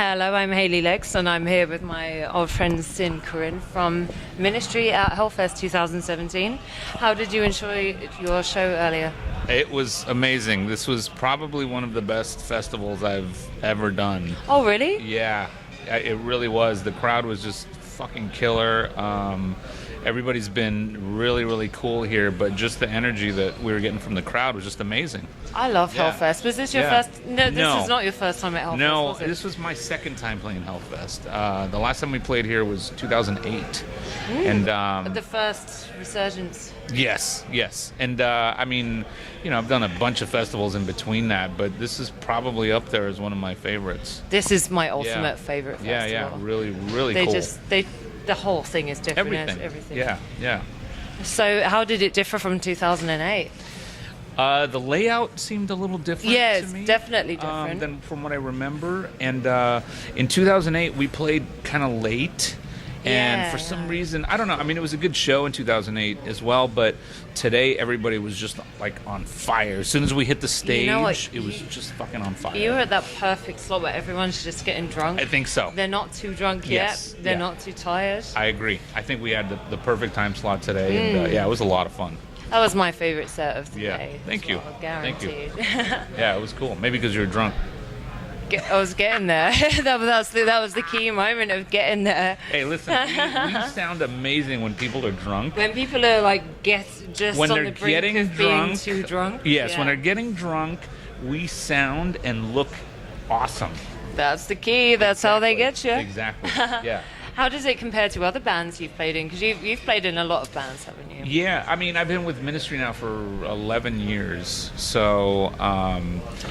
Hello, I'm Hayley Leggs, and I'm here with my old friend Sin Quirin from Ministry at Hellfest 2017. How did you enjoy your show earlier? It was amazing. This was probably one of the best festivals I've ever done. Oh, really? Yeah, it really was. The crowd was just fucking killer. Everybody's been really, really cool here, but just the energy that we were getting from the crowd was just amazing. I love Hellfest. Was this your first? No, this is not your first time at Hellfest. No, was it? this was my second time playing Hellfest. The last time we played here was 2008, and The first resurgence. Yes. And I mean, I've done a bunch of festivals in between that, but this is probably up there as one of my favorites. This is my ultimate favorite festival. Yeah, really, really cool. The whole thing is different. Everything. Yeah. So how did it differ from 2008? The layout seemed a little different Yeah, to me. it's definitely different. Than from what I remember. And in 2008, we played kind of late. And for some reason, I don't know. I mean, it was a good show in 2008 as well, but today everybody was just like on fire. As soon as we hit the stage, it was just fucking on fire. You were at that perfect slot where everyone's just getting drunk. I think so. They're not too drunk yet. They're not too tired. I agree. I think we had the perfect time slot today. And it was a lot of fun. That was my favorite set of the day. Yeah, thank you. Guaranteed. Yeah, it was cool. Maybe because you were drunk. I was getting there. that was the key moment of getting there. Hey, listen, we sound amazing when people are drunk. When people are like when on they're the brink getting of being too drunk. Yes, when they're getting drunk, we sound and look awesome. That's the key. That's how they get you. Exactly. Yeah. How does it compare to other bands you've played in? Because you've played in a lot of bands, haven't you? Yeah, I mean, I've been with Ministry now for 11 years, so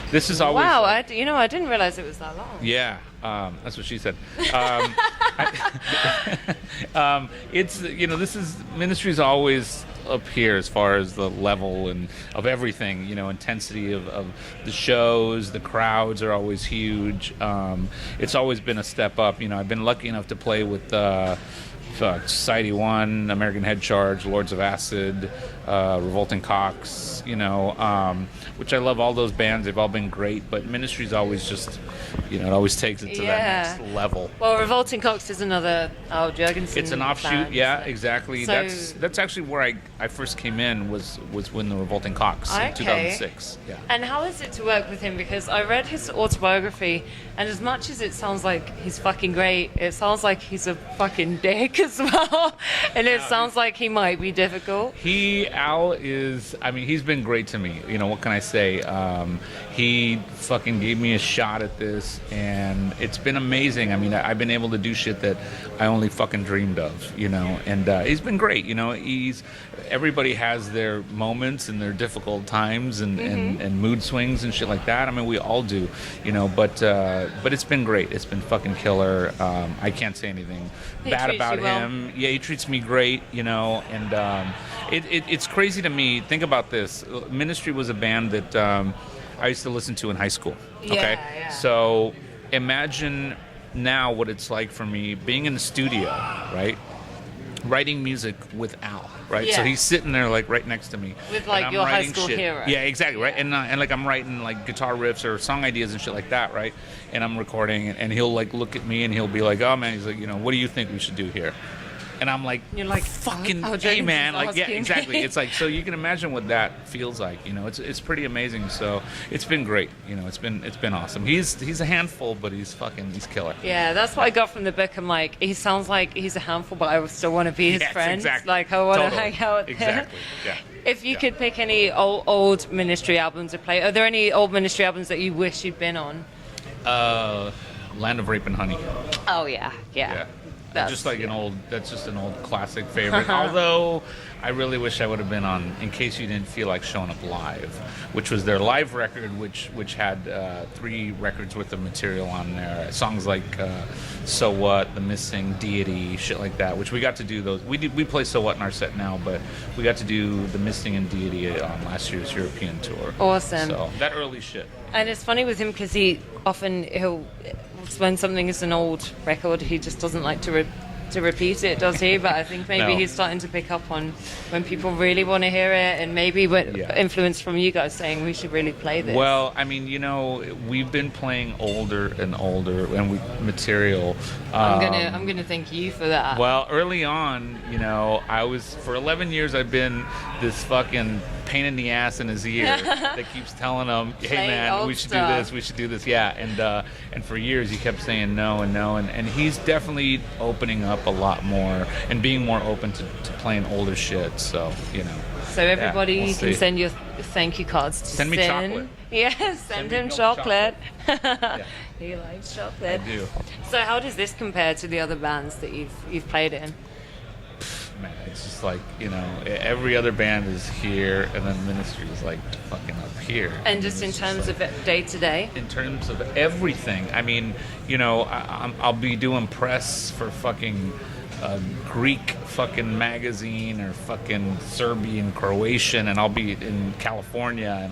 this is always... Wow, I didn't realize it was that long. Yeah, that's what she said. This is... Ministry's always up here as far as the level and of everything, intensity of the shows. The crowds are always huge. It's always been a step up. I've been lucky enough to play with Society 1, American Head Charge, Lords of Acid, Revolting Cocks, which I love all those bands. They've all been great, but Ministry's always just, it always takes it to that next level. Well, Revolting Cocks is another Jourgensen. It's an offshoot, band, exactly. So, that's actually where I first came in was when the Revolting Cocks in 2006. Yeah. And how is it to work with him? Because I read his autobiography, and as much as it sounds like he's fucking great, it sounds like he's a fucking dick as well. And it sounds like he might be difficult. Al is, he's been great to me. What can I say? He fucking gave me a shot at this, and it's been amazing. I've been able to do shit that I only fucking dreamed of, and he's been great. Everybody has their moments and their difficult times and mood swings and shit like that. We all do, but it's been great. It's been fucking killer. I can't say anything bad about him. Well. Yeah, he treats me great, and it's crazy to me. Think about this. Ministry was a band that I used to listen to in high school. Okay, so imagine now what it's like for me being in the studio, right? Writing music with Al, right? Yeah. So he's sitting there like right next to me. With like your high school hero. Yeah, exactly, right? And like I'm writing like guitar riffs or song ideas and shit like that, right? And I'm recording, and he'll like look at me and he'll be like, "Oh man," he's like, "What do you think we should do here?" And I'm like, you're like, fucking, hey man, like, yeah, exactly. It's like, so you can imagine what that feels like, it's pretty amazing. So it's been great, it's been awesome. He's a handful, but he's killer. Yeah, that's what I got from the book. I'm like, he sounds like he's a handful, but I still want to be his friend. Exactly. Like, I want to hang out with him. Exactly. Yeah. If you could pick any old Ministry albums to play, are there any old Ministry albums that you wish you'd been on? Land of Rape and Honey. Oh yeah. That's just like an old classic favorite. Although I really wish I would have been on In Case You Didn't Feel Like Showing Up Live, which was their live record, which had 3 records worth of material on there. Songs like So What, The Missing, Deity, shit like that, which we got to do those. We play So What in our set now, but we got to do The Missing and Deity on last year's European tour. Awesome. So that early shit. And it's funny with him because he'll when something is an old record, he just doesn't like to to repeat it, does he? But I think maybe No. he's starting to pick up on when people really want to hear it, and maybe with influence from you guys saying we should really play this. Well, I mean, we've been playing older and older and material. I'm gonna thank you for that. Well, early on, I was, for 11 years, I've been this fucking pain in the ass in his ear that keeps telling him, hey Play man, old we should stuff. do this, we should do this. Yeah. And for years he kept saying no and no. And he's definitely opening up a lot more and being more open to playing older shit. So, So everybody we'll can see. send your thank you cards to Send me Sin. chocolate. Yeah, send me him milk chocolate. Yeah. He likes chocolate. I do. So how does this compare to the other bands that you've played in? Man, it's just like, every other band is here, and then Ministry is like fucking up here. And just in terms of it day to day? In terms of everything, I mean, I'll be doing press for fucking Greek fucking magazine or fucking Serbian, Croatian, and I'll be in California,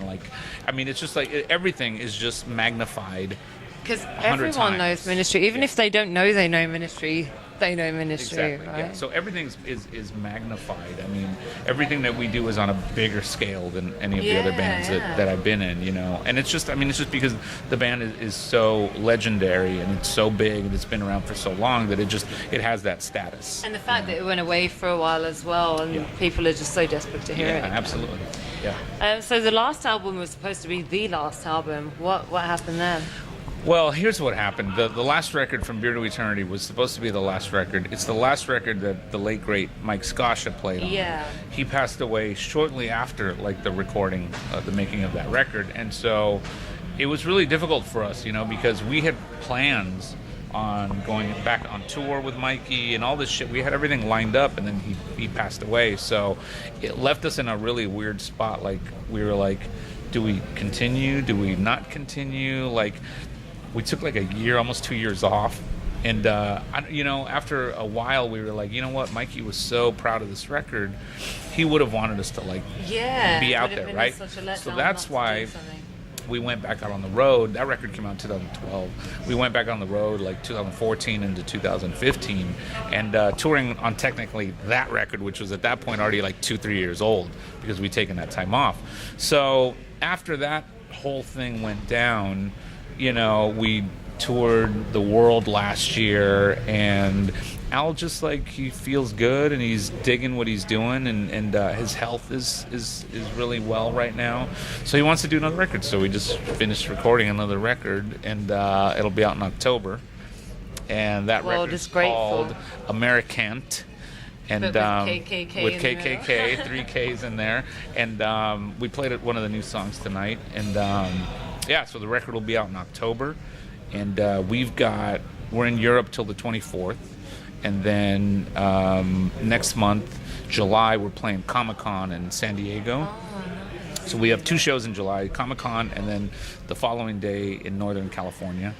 and it's just like everything is just magnified. Because 100 everyone times. knows Ministry, even if they don't know they know Ministry. They know Ministry, Exactly. right? Yeah. So everything is magnified. I mean, everything that we do is on a bigger scale than any of the other bands that I've been in. And it's just because the band is so legendary and it's so big and it's been around for so long that it has that status. And the fact that it went away for a while as well, and people are just so desperate to hear it. Yeah, absolutely. Yeah. So the last album was supposed to be the last album. What happened there? Well, here's what happened. The last record, From Beer to Eternity, was supposed to be the last record. It's the last record that the late, great Mike Scoscia played on. Yeah. He passed away shortly after, the recording, the making of that record. And so it was really difficult for us, because we had plans on going back on tour with Mikey and all this shit. We had everything lined up, and then he passed away. So it left us in a really weird spot. We were like, do we continue? Do we not continue? We took a year, almost 2 years off. And, after a while, we were like, you know what? Mikey was so proud of this record. He would have wanted us to, be out there, right? So that's why we went back out on the road. That record came out in 2012. We went back on the road 2014 into 2015 and touring on technically that record, which was at that point already 2-3 years old because we'd taken that time off. So after that whole thing went down, we toured the world last year, and Al just he feels good and he's digging what he's doing, and his health is really well right now. So he wants to do another record. So we just finished recording another record, and it'll be out in October. And that record's called Amerikkkant. And with KKK with in the KKK, 3 Ks in there. And we played one of the new songs tonight. And so the record will be out in October. And we're in Europe till the 24th. And then next month, July, we're playing Comic-Con in San Diego. So we have 2 shows in July, Comic-Con, and then the following day in Northern California.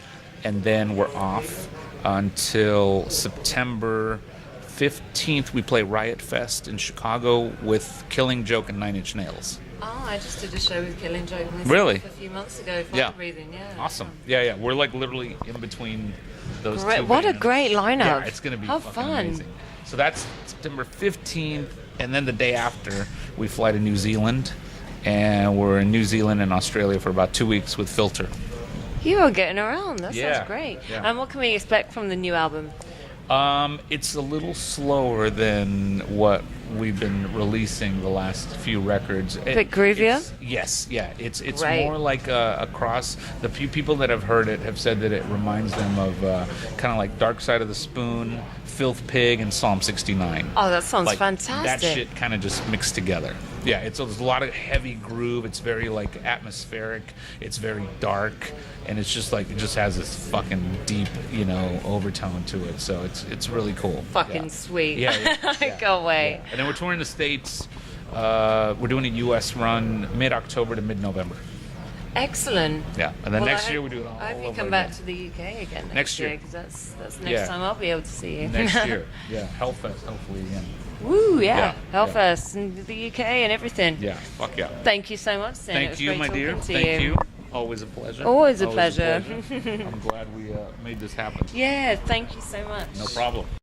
And then we're off until September 15th. We play Riot Fest in Chicago with Killing Joke and 9 Inch Nails. Oh, I just did a show with Killing Joke Really? a few months ago. Fire Breathing, yeah. Awesome. Yeah. We're literally in between those two. What a bands. great lineup. Yeah, it's going to be How fucking fun. amazing. So that's September 15th, and then the day after, we fly to New Zealand, and we're in New Zealand and Australia for about 2 weeks with Filter. You are getting around. That Yeah, sounds great. yeah. And what can we expect from the new album? It's a little slower than what we've been releasing the last few records. A bit groovier? Yes. It's Right. more like a cross. The few people that have heard it have said that it reminds them of kind of like Dark Side of the Spoon, Filth Pig, and Psalm 69. Oh, that sounds That fantastic. shit kind of just mixed together. Yeah, there's a lot of heavy groove. It's very atmospheric. It's very dark, and it's just it just has this fucking deep, overtone to it. So it's really cool. Fucking sweet. Yeah. I can't wait. Yeah. And then we're touring the States. We're doing a U.S. run mid-October to mid-November. Excellent. Yeah, and then Well, next year we do it all I hope you over come back again. to the UK again Next year. because that's next Yeah. time I'll be able to see you. Next year. Yeah, Hellfest hopefully again. Woo, yeah. Yeah, Hellfest and the UK and everything. Yeah, fuck yeah. Thank you so much, Sin. It Thank was you, great my talking dear. to Thank you. Always a pleasure. Always a pleasure. I'm glad we made this happen. Yeah, thank you so much. No problem.